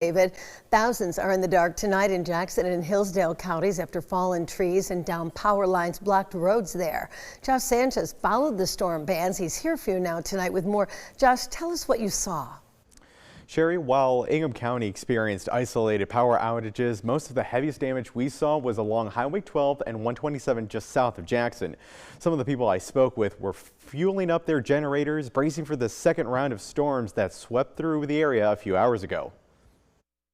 David, thousands are in the dark tonight in Jackson and Hillsdale counties after fallen trees and downed power lines blocked roads there. Josh Sanchez followed the storm bands. He's here for you now tonight with more. Josh, tell us what you saw. Sherry, while Ingham County experienced isolated power outages, most of the heaviest damage we saw was along Highway 12 and 127 just south of Jackson. Some of the people I spoke with were fueling up their generators, bracing for the second round of storms that swept through the area a few hours ago.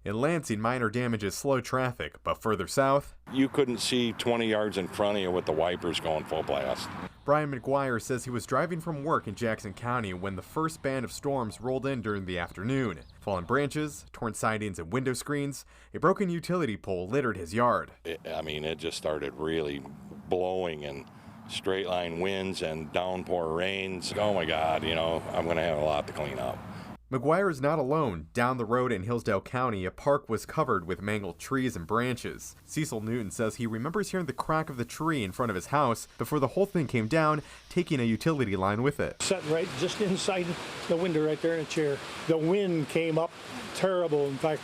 In Lansing, minor damages slowed traffic, but further south, you couldn't see 20 yards in front of you with the wipers going full blast. Brian McGuire says he was driving from work in Jackson County when the first band of storms rolled in during the afternoon. Fallen branches, torn sidings and window screens, a broken utility pole littered his yard. It just started really blowing and straight line winds and downpour rains. Oh my God, I'm going to have a lot to clean up. McGuire is not alone. Down the road in Hillsdale County, a park was covered with mangled trees and branches. Cecil Newton says he remembers hearing the crack of the tree in front of his house before the whole thing came down, taking a utility line with it. Sitting right just inside the window right there in a chair. The wind came up terrible. In fact,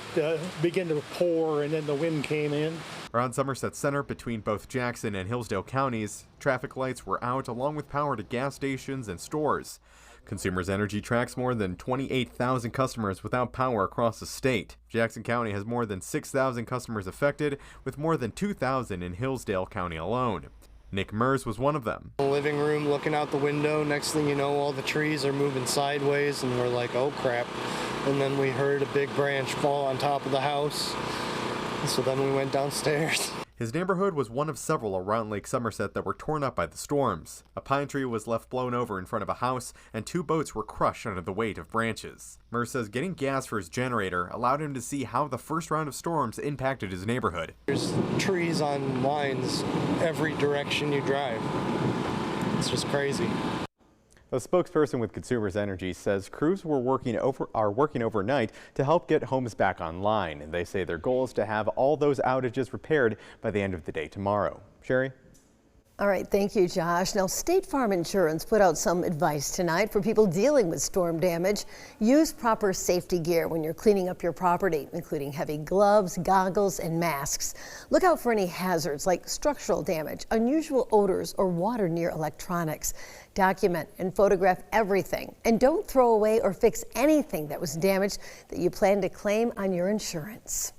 began to pour and then the wind came in. Around Somerset Center, between both Jackson and Hillsdale counties, traffic lights were out along with power to gas stations and stores. Consumers Energy tracks more than 28,000 customers without power across the state. Jackson County has more than 6,000 customers affected, with more than 2,000 in Hillsdale County alone. Nick Mers was one of them. Living room, looking out the window, next thing you know, all the trees are moving sideways and we're like, oh crap. And then we heard a big branch fall on top of the house. So then we went downstairs. His neighborhood was one of several around Lake Somerset that were torn up by the storms. A pine tree was left blown over in front of a house, and 2 boats were crushed under the weight of branches. Mers says getting gas for his generator allowed him to see how the first round of storms impacted his neighborhood. There's trees on lines every direction you drive. It's just crazy. A spokesperson with Consumers Energy says crews are working overnight to help get homes back online. And they say their goal is to have all those outages repaired by the end of the day tomorrow. Sherry? All right, thank you, Josh. Now, State Farm Insurance put out some advice tonight for people dealing with storm damage. Use proper safety gear when you're cleaning up your property, including heavy gloves, goggles, and masks. Look out for any hazards like structural damage, unusual odors, or water near electronics. Document and photograph everything, and don't throw away or fix anything that was damaged that you plan to claim on your insurance.